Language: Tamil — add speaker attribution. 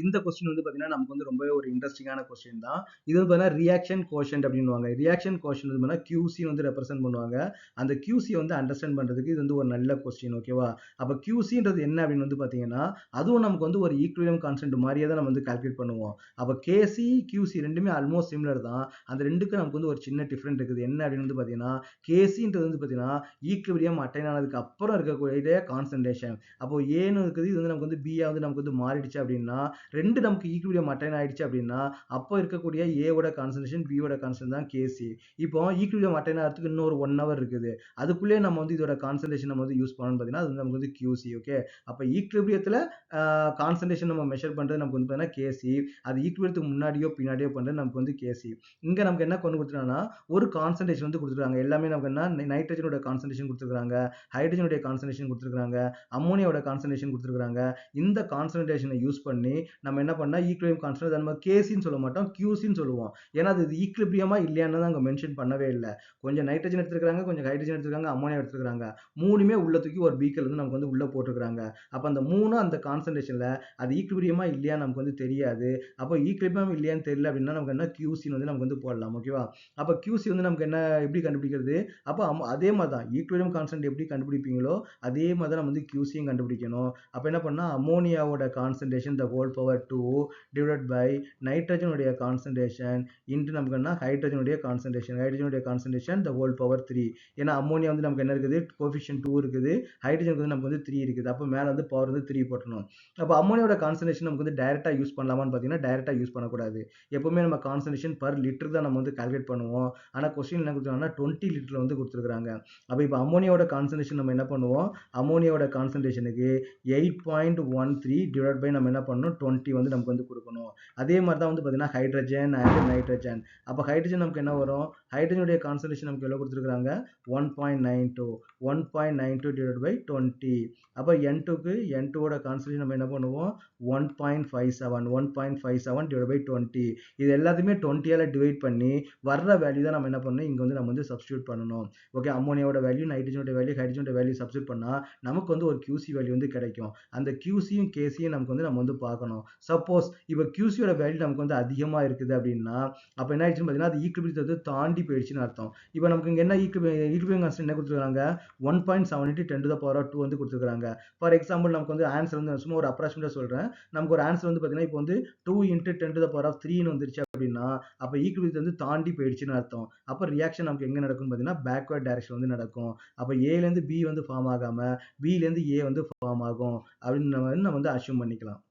Speaker 1: இந்த கொஸ்டின் வந்து பாத்தீங்கன்னா நமக்கு வந்து ரொம்பவே ஒரு இன்ட்ரெஸ்டிங்கான கொஸ்டின் தான். இது வந்து பாத்தீங்கன்னா ரியாக்ஷன் கோஷன்ட் அப்படின்னுவாங்க. ரியாக்ஷன் கோஷன்ட் வந்து பாத்தீங்கன்னா QC வந்து ரெப்ரசென்ட் பண்ணுவாங்க. அந்த QC வந்து அண்டர்ஸ்டாண்ட் பண்றதுக்கு இது வந்து ஒரு நல்ல கொஸ்டின். ஓகேவா? அப்ப QCன்றது என்ன அப்படின்னு வந்து பாத்தீங்கன்னா அதுவும் நமக்கு வந்து ஒரு ஈக்குவலிபிரியம் கான்ஸ்டன்ட் மாதிரியே தான் நம்ம வந்து கால்குலேட் பண்ணுவோம். அப்ப KC QC ரெண்டுமே ஆல்மோஸ்ட் சிமிலர் தான். அந்த ரெண்டுக்கும் நமக்கு வந்து ஒரு சின்ன டிஃபரெண்ட் இருக்குது. என்ன அப்படின்னு வந்து பாத்தீங்கன்னா KCன்றது வந்து பாத்தீங்கன்னா ஈக்குவலிபிரியம் அட்டைன் ஆனதுக்கு அப்புறம் இருக்கக்கூடிய கான்சன்ட்ரேஷன். அப்போ ஏன்னு இருக்குது, இது வந்து நமக்கு வந்து பியா வந்து நமக்கு வந்து மாறிடுச்சு அப்படின்னா ரெண்டு நமக்கு ஈக்குவலிபிரியம் அட்டைன் ஆயிடுச்சு அப்படின்னா அப்போ இருக்கக்கூடிய ஏவோட கான்சன்ட்ரேஷன் பியோட கான்சன்ட்ரேஷன் தான் கேசி. இப்போ ஈக்குவலிபிரியம் அட்டைன் ஆகிறதுக்கு இன்னும் ஒரு 1 ஹவர் இருக்குது. அதுக்குள்ளே நம்ம வந்து இதோட கான்சன்ட்ரேஷன் நம்ம வந்து யூஸ் பண்ணணும்னு பார்த்தீங்கன்னா அது வந்து நமக்கு வந்து QC. ஓகே, அப்போ ஈக்குவலிபிரியத்தில் கான்சன்ட்ரேஷன் நம்ம மெஷர் பண்ணுறது நமக்கு வந்து பார்த்தீங்கன்னா கேசி. அது ஈக்குவலிபிரியத்துக்கு முன்னாடியோ பின்னாடியோ பண்ணுறது நமக்கு வந்து கேசி. இங்கே நமக்கு என்ன கொண்டு கொடுத்துருக்காங்கன்னா ஒரு கான்சன்ட்ரேஷன் வந்து கொடுத்துருக்காங்க. எல்லாமே நமக்கு என்ன நைட்ரஜனோட கான்சன்ட்ரேஷன் கொடுத்துருக்காங்க, ஹைட்ரஜனுடைய கான்சன்ட்ரேஷன் கொடுத்துருக்காங்க, அம்மோனியாவோட கான்சன்ட்ரேஷன் கொடுத்துருக்காங்க. இந்த கான்சன்ட்ரேஷனை யூஸ் பண்ணி நம்ம என்ன பண்ணா ஈக்குவலிபிரியம் கான்ஸ்டன்ட் நம்ம கேசின்னு சொல்ல மாட்டோம், கியூசின்னு சொல்லுவோம். ஏன்னா அது ஈக்குவலிபிரியமா இல்லையான்னு அங்க மென்ஷன் பண்ணவே இல்லை. கொஞ்சம் நைட்ரஜன் எடுத்துருக்காங்க, கொஞ்சம் ஹைட்ரஜன் எடுத்துருக்காங்க, அம்மோனியா எடுத்துருக்காங்க. மூணுமே உள்ள தூக்கி ஒரு பீக்கர் வந்து நமக்கு வந்து உள்ள போட்டுருக்காங்க. அப்ப அந்த மூணும் அந்த கான்சன்ட்ரேஷன்ல அது ஈக்குவலிபிரியமா இல்லையா நமக்கு வந்து தெரியாது. அப்போ ஈக்குவலிபிரியம் இல்லையான்னு தெரியல அப்படின்னா நமக்கு என்ன கியூசின்னு வந்து நமக்கு வந்து போடலாம். ஓகேவா? அப்ப கியூசி வந்து நமக்கு என்ன எப்படி கண்டுபிடிக்கிறது? அப்போ அதே மாதிரி தான் ஈக்குவலிபிரியம் கான்ஸ்டன்ட் எப்படி கண்டுபிடிப்பீங்களோ அதே மாதிரி தான் நம்ம வந்து கியூசியும் கண்டுபிடிக்கணும். அப்ப என்ன பண்ணா அம்மோனியாவோட concentration the whole power 2 divided by நைட்ரஜனுடைய கான்சன்ட்ரேஷன் இன்ட்டு நமக்கு என்ன ஹைட்ரஜனுடைய கான்சன்ட்ரேஷன் the whole power 3. ஏன்னா அம்மோனியா வந்து நமக்கு என்ன இருக்குது, கோஎஃபிஷியன்ட் 2 இருக்குது, ஹைட்ரஜனுக்கு வந்து நமக்கு வந்து 3 இருக்குது. அப்போ மேலே வந்து பவர் வந்து 3 போட்டணும். அப்போ அம்மோனியோட கான்சன்ட்ரேஷன் நமக்கு வந்து டைரக்டா யூஸ் பண்ணலாமான்னு பார்த்தீங்கன்னா டைரக்டா யூஸ் பண்ணக்கூடாது. எப்பவுமே நம்ம கான்சன்ட்ரேஷன் பர் லிட்டர் தான் நம்ம வந்து கால்குலேட் பண்ணுவோம். ஆனால் கொஸ்டின் என்ன கொடுத்துருக்காங்கன்னா 20 லிட்டர் வந்து கொடுத்துருக்காங்க. அப்போ இப்போ அம்மோனியாவோட கான்சன்ட்ரேஷன் நம்ம என்ன பண்ணுவோம், அம்மோனியாவோட கான்சன்ட்ரேஷனுக்கு 8.13 டிவைட் பை நம்ம என்ன பண்ணணும் 20 வந்து நமக்கு வந்து கொடுக்கணும். அதே மாதிரி தான் வந்து பார்த்தீங்கன்னா ஹைட்ரஜன் அண்ட் நைட்ரஜன். அப்போ ஹைட்ரஜன் நமக்கு என்ன வரும், ஹைட்ரஜனுடைய கான்சன்ட்ரேஷன் நமக்கு எவ்வளோ கொடுத்துருக்காங்க 1.92 டிவைட் பை 20. அப்போ N2வோட கான்சன்ட்ரேஷன் நம்ம என்ன பண்ணுவோம் 1.57 டிவைட் பை 20. இது எல்லாத்தையுமே 20ஆல டிவைட் பண்ணி வர்ற வேல்யூ தான் நம்ம என்ன பண்ணணும் இங்கே வந்து நம்ம வந்து சப்ஸ்டியூட் பண்ணணும். ஓகே, அம்மோனியாவோட வேல்யூ, நைட்ரஜனோட வேல்யூ, ஹைட்ரஜனோட வேல்யூ சப்ஸ்டியூட் பண்ணா நமக்கு வந்து ஒரு QC வேல்யூ வந்து கிடைக்கும். அந்த QCயும் KCயும் நமக்கு வந்து நம்ம வந்து பார்க்கணும். சப்போஸ் இப்போ QCயோட வேல்யூ நமக்கு வந்து அதிகமாக இருக்குது அப்படின்னா அப்போ என்ன ஆயிடுச்சுன்னு பார்த்தீங்கன்னா அது ஈக்குவலிபிரியத்தை தாண்டி போயிடுச்சுன்னு அர்த்தம். இப்போ நமக்கு இங்கே என்ன ஈக்குவலிபிரியம் கான்ஸ்டன்ட் என்ன கொடுத்துருக்காங்க 1.78 10 to the power of 2 வந்து கொடுத்துருக்காங்க. ஃபார் எக்ஸாம்பிள் நமக்கு வந்து ஆன்சர் வந்து சும்மா ஒரு அப்ராக்சிமேட்டாக சொல்கிறேன். நமக்கு ஒரு ஆன்சர் வந்து பார்த்தீங்கன்னா இப்போ வந்து 2 × 10 to the power of 3ன்னு வந்துருச்சு அப்படின்னா அப்போ ஈக்குவலிபிரியத்தை வந்து தாண்டி போயிடுச்சுன்னு அர்த்தம். அப்போ ரியாக்ஷன் நமக்கு எங்கே நடக்கும்னு பார்த்தீங்கன்னா பேக்வர்ட் டைரக்ஷன் வந்து நடக்கும். அப்போ ஏலேருந்து பி வந்து ஃபார்ம் ஆகாம பிலேருந்து ஏ வந்து ஃபார்ம் ஆகும் அப்படின்னு நம்ம வந்து அசியூம் பண்ணிக்கலாம்.